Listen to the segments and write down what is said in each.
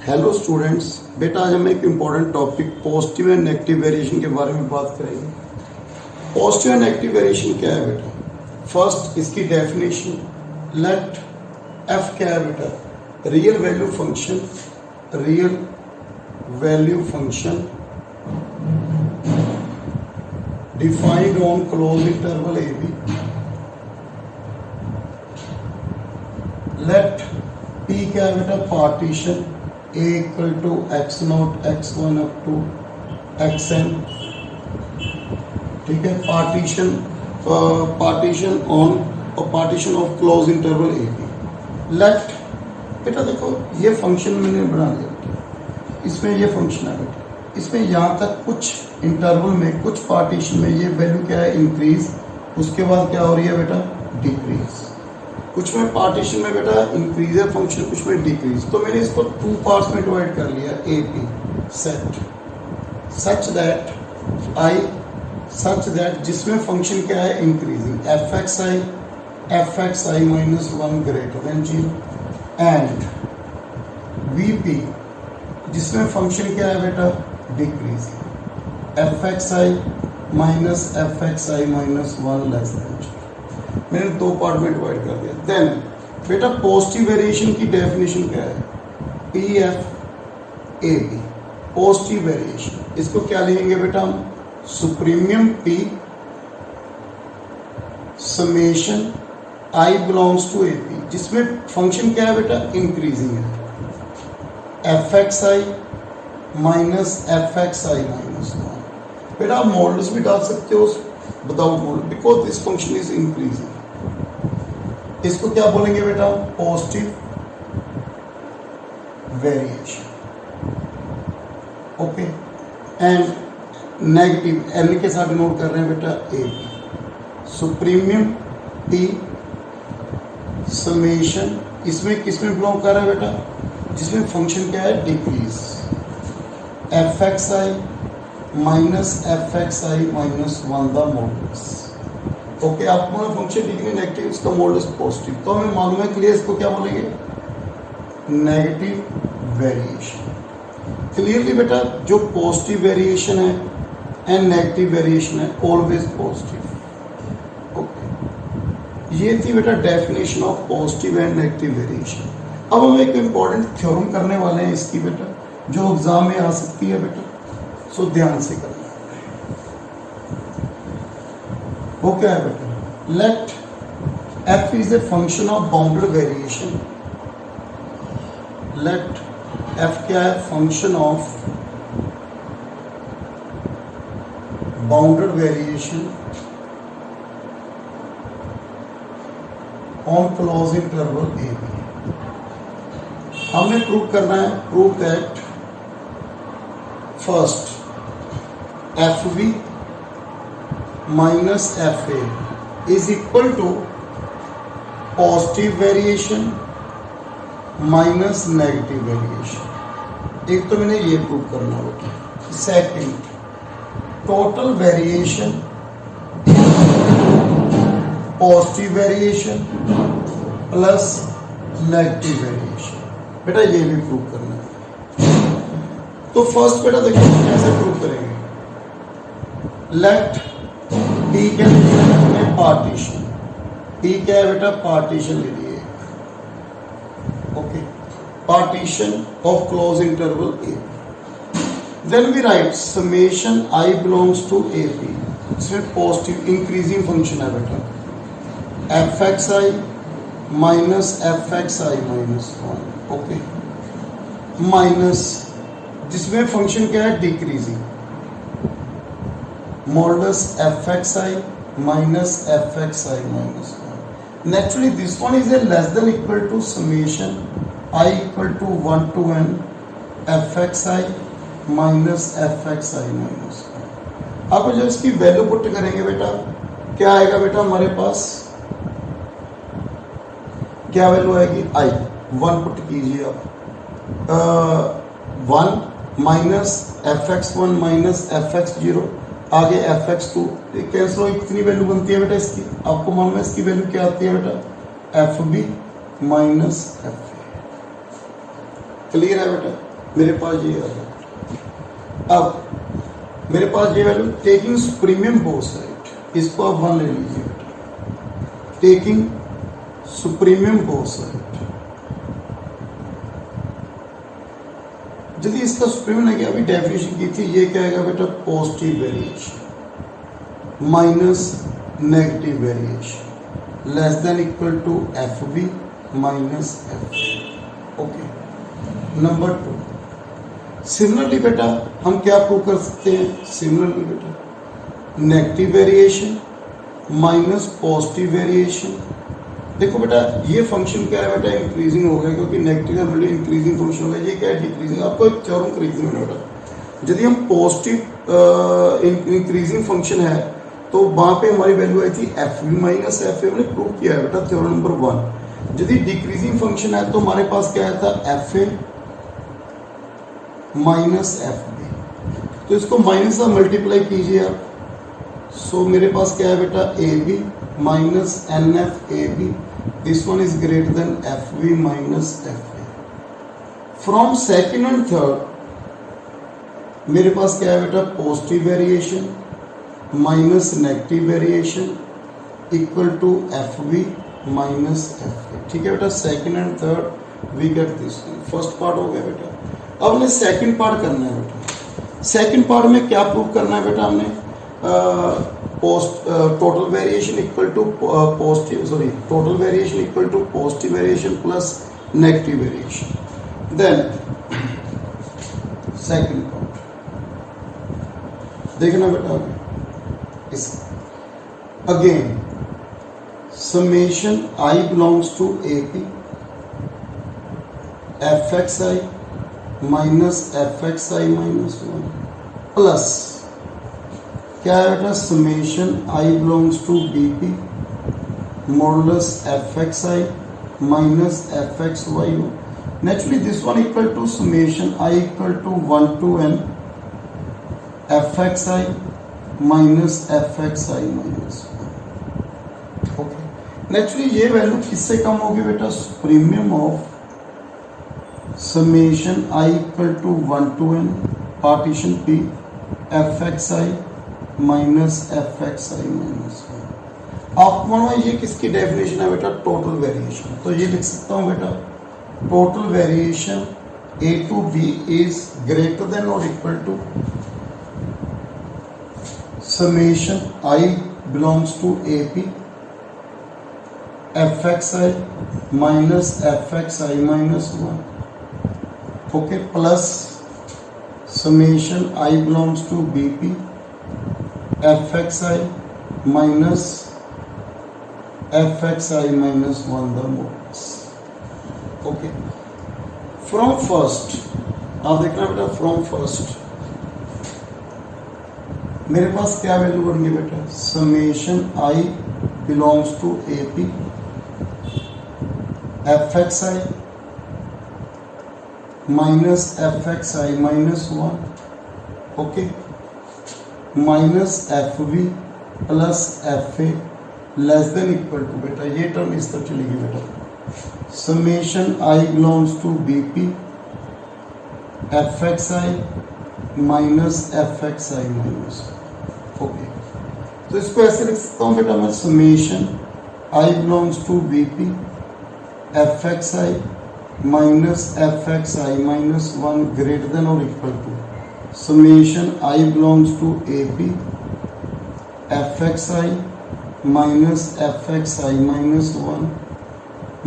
Hello students, बेटा आज हम एक important topic positive and negative variation के बारे में बात करेंगे। पॉजिटिव एंड नेगेटिव वेरिएशन क्या है बेटा? फर्स्ट इसकी डेफिनेशन, लेट एफ क्या है बेटा? Real value function, real value function defined on close interval A B. Let P क्या है बेटा? Partition a equal to X not X one up to X N. ठीक है, पार्टीशन ऑन और partition of close interval A B. Let बेटा देखो ये function मैंने बना लिया बेटा, इसमें ये फंक्शन है बेटा, इसमें यहाँ तक कुछ इंटरवल में कुछ पार्टीशन में ये वैल्यू क्या है? इंक्रीज, उसके बाद क्या हो रही है बेटा? डिक्रीज। कुछ में पार्टीशन में बेटा इंक्रीज है फंक्शन, कुछ में डिक्रीज। तो मैंने इसको टू पार्ट्स में डिवाइड कर लिया, A P set such that जिसमें फंक्शन क्या है? Increasing, F X I minus one greater than zero, and V P जिसमें फंक्शन क्या है बेटा? Decreasing, F X I minus one less than zero. मैंने दो पार्ट में डिवाइड कर दिया। देन बेटा पॉजिटिव वेरिएशन की डेफिनेशन क्या है? P F A B, positive variation. इसको क्या लिखेंगे बेटा हम? Supremum P summation I belongs to A P, जिसमें फंक्शन क्या है बेटा? इंक्रीजिंग है, F X I minus one. बेटा आप मॉडल्स भी डाल सकते हो without model, because this function is increasing. इसको क्या बोलेंगे बेटा? Positive variation. Okay, and negative N के साथ नोट कर रहे हैं बेटा A B, supremum P summation, इसमें किसमें बिलोंग कर रहा है बेटा? जिसमें फंक्शन क्या है? Decrease, F X I minus one the models. Okay, आपको फंक्शन डिक्रीज नेगेटिव, इसका मॉडल्स पॉजिटिव, तो हमें मालूम है क्लियर। इसको क्या बोलेंगे? Negative variation. क्लियरली बेटा जो पॉजिटिव वेरिएशन है एंड नेगेटिव वेरिएशन है ऑलवेज पॉजिटिव। ओके, ये थी बेटा definition of positive and negative variation. अब हम एक इंपॉर्टेंट थ्योरम करने वाले हैं इसकी बेटा, जो एग्जाम में आ सकती है बेटा, सो ध्यान से करना। वो क्या है बेटा? Let F is a function of bounded variation. Let F क्या है? Function of bounded variation on close interval A B. हमने प्रूव करना है, prove that first F B minus F A is equal to positive variation minus negative variation. एक तो मैंने ये prove करना होगा। Second, total variation positive variation plus negative variation. बेटा ये भी प्रूव करना है। तो फर्स्ट बेटा देखो कैसे प्रूव करेंगे। लेट पी क्या है? पार्टीशन। पी क्या है बेटा? पार्टीशन ले लिए। Okay, partition of close interval A. Then we write summation I belongs to A P, इसमें पॉजिटिव इंक्रीजिंग फंक्शन है बेटा, F X I minus one. Okay, minus जिसमें फंक्शन क्या है? Decreasing, modulus F X I minus one. Naturally this one is a less than equal to summation I equal to 1 to n fxi minus fxi minus 1। आप जब इसकी value put करेंगे बेटा क्या आएगा बेटा? हमारे पास क्या वैल्यू आएगी? i 1 पुट कीजिए आप, 1 माइनस fx1 माइनस fx0, आगे fx2 कैंसिल हो, कितनी वैल्यू बनती है बेटा इसकी? आपको मालूम है इसकी वैल्यू क्या आती है बेटा? F B minus F A. Clear है बेटा? मेरे पास ये आ गया। अब मेरे पास ये value taking supremum both side, इसको आप 1 ले लीजिए बेटा, टेकिंग सुप्रीमियम बोथ साइड। यदि इसका सुप्रीमियम है, अभी डेफिनेशन की थी, ये क्या आएगा बेटा, positive variation minus negative variation less than equal to F B minus F. Okay, number 2, similarly बेटा हम क्या प्रूव कर सकते हैं, सिमिलरली बेटा negative variation minus positive variation. देखो बेटा ये फंक्शन क्या है बेटा, इंक्रीजिंग हो गया, क्योंकि नेगेटिव का मतलब इंक्रीजिंग फंक्शन हो गया, ये क्या है डिक्रीजिंग। आपको एक थ्योरम खरीदना है बेटा, यदि हम पॉजिटिव इंक्रीजिंग फंक्शन है तो वहां पे हमारी वैल्यू आई थी F B minus F A, हमने प्रूव किया है बेटा थ्योरम नंबर 1। यदि डिक्रीजिंग फंक्शन है तो हमारे पास क्या था, F A minus F B, तो इसको माइनस से मल्टीप्लाई कीजिए आप। सो मेरे पास क्या है बेटा, A B minus N F A B, this one is greater than F B minus F A. From second and third मेरे पास क्या है बेटा, positive variation minus negative variation equal to F B minus F A. ठीक है बेटा, second and third we get this. First part हो गया बेटा। अब हमें सेकेंड पार्ट करना है बेटा। सेकेंड पार्ट में क्या प्रूव करना है बेटा, हमने total variation equal to positive, sorry total variation equal to positive variation plus negative variation. Then second part देखना बेटा, इस again summation I belongs to AP fxi minus fxi minus 1 plus क्या है बेटा, summation I belongs to BP modulus fxi minus fxy। naturally this one equal to summation I equal to 1 to n fxi minus fxi minus 1। Okay, naturally ये value किससे कम होगी बेटा, premium of summation I equal to 1 to n partition P F X I minus F X I minus 1। आप मानो ये किसकी definition है बेटा, टोटल वेरिएशन। तो ये लिख सकता हूँ बेटा, total variation A to B is greater than और equal to summation I belongs to A P fxi minus fxi minus 1, okay, plus summation I belongs to BP fxi minus fxi minus 1 the modulus। okay, from first आप देखना बेटा, from first मेरे पास क्या value बन गई बेटा, summation I belongs to AP fxi minus fxi minus 1, okay, minus fb plus fa less than equal to बेटा, ये टर्म इस तरह चलेगी बेटा, summation I belongs to BP fxi minus fxi minus, okay. तो इसको ऐसे लिख सकता हूँ बेटा मैं, summation I belongs to BP fxi minus fxi minus 1 greater than और equal to summation I belongs to AP fxi minus fxi minus 1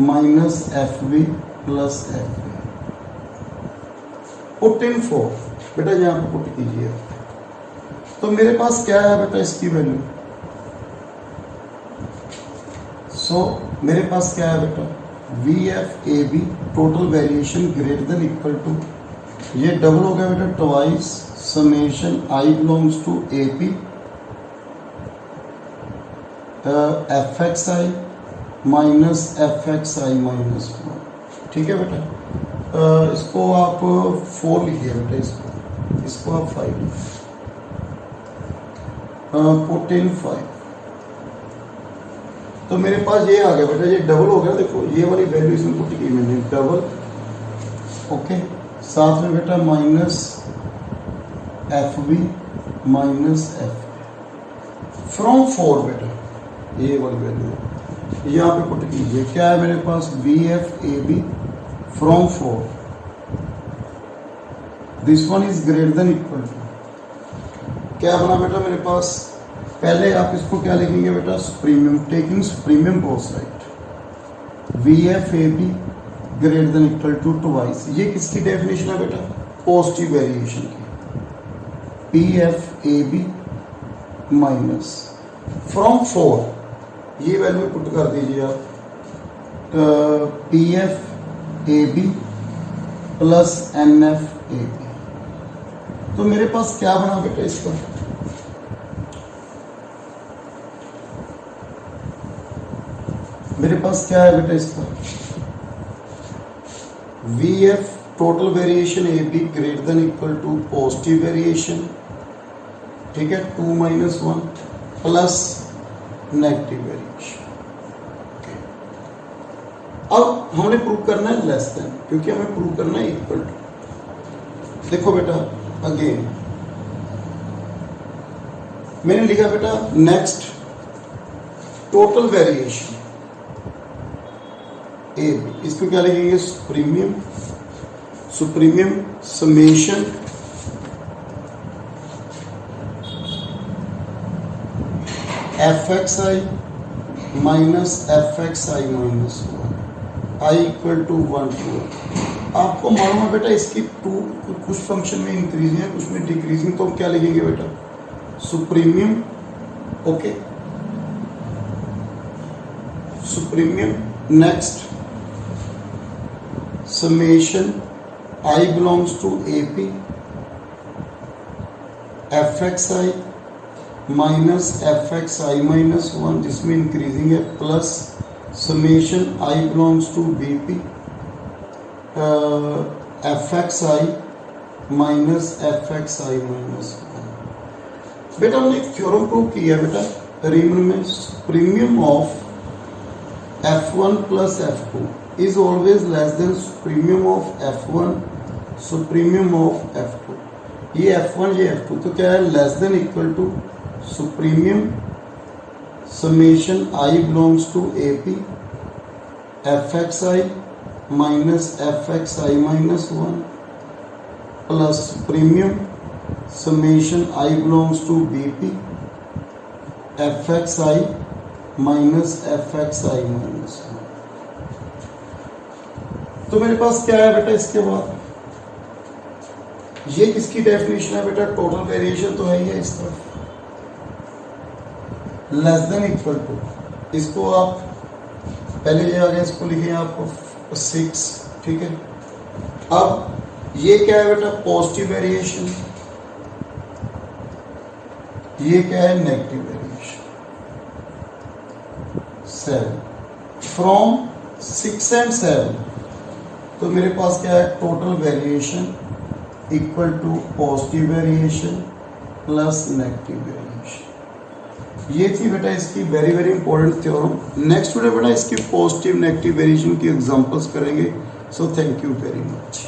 minus fb plus fa। Put in 4 बेटा, यहाँ पर पुट कीजिए। तो मेरे पास क्या है बेटा इसकी वैल्यू, मेरे पास क्या है बेटा, VFAB total variation greater than equal to, ये डबल हो गया बेटा twice summation I belongs to AP fxi minus fxi minus 1। ठीक है बेटा, इसको आप 4 लिखिए बेटा, इसको आप 5 लिखिए, पुट इन 5। तो मेरे पास ये आ गया बेटा, ये डबल हो गया, देखो ये वाली वैल्यू इसमें पुट की मैंने, डबल, ओके, साथ में बेटा minus F B minus F from 4 बेटा ये वाली वैल्यू यहाँ पे पुट कीजिए। क्या है मेरे पास V F A B from 4, this one is greater than equal to क्या बना बेटा मेरे पास। पहले आप इसको क्या लिखेंगे बेटा supremum, taking supremum both side, V F A B greater than equal to twice. ये किसकी डेफिनेशन है बेटा पॉजिटिव वेरिएशन की, P F A B minus from 4 ये वैल्यू पुट कर दीजिए आप, P F A B plus N F A B. तो मेरे पास क्या बना बेटा इसका, मेरे पास क्या है बेटा इसका V F total variation A B greater than equal to positive variation, ठीक है 2 - 1 प्लस नेगेटिव वेरिएशन। अब हमने प्रूव करना है लेस देन, क्योंकि हमें प्रूव करना है इक्वल टू। देखो बेटा अगेन मैंने लिखा बेटा next total variation A B, इसको क्या लिखेंगे supremum, supremum summation F X I minus F X I minus 1 I equal to 1 to 1। आपको मालूम है बेटा इसकी कुछ फंक्शन में इंक्रीजिंग है कुछ में डिक्रीजिंग, तो हम क्या लिखेंगे बेटा supremum, okay supremum next summation I belongs to A P F X I minus F X I minus 1 जिसमें इंक्रीजिंग है plus summation I belongs to B P F X I minus F X I minus 1। बेटा हमने एक theorem prove किया बेटा Riemann में, supremum of f1 plus f2 is always less than supremum of f1 supremum of f2। ये f1 ये f2 तो क्या है less than equal to supremum summation I belongs to A P F X I minus F X I minus 1 plus supremum summation I belongs to B P F X I minus F X I minus 1। तो मेरे पास क्या है बेटा इसके बाद, ये किसकी डेफिनेशन है बेटा टोटल वेरिएशन तो है ही है इस तरफ लेस देन इक्वल टू, इसको आप पहले ये आ गया इसको लिखे आपको 6, ठीक है। अब ये क्या है बेटा पॉजिटिव वेरिएशन, ये क्या है नेगेटिव वेरिएशन 7 फ्रॉम 6 and 7। तो मेरे पास क्या है total variation equal to positive variation plus negative variation. ये थी बेटा इसकी very very important theorem. Next video बेटा इसकी पॉजिटिव नेगेटिव वेरिएशन की एग्जांपल्स करेंगे। So thank you very much.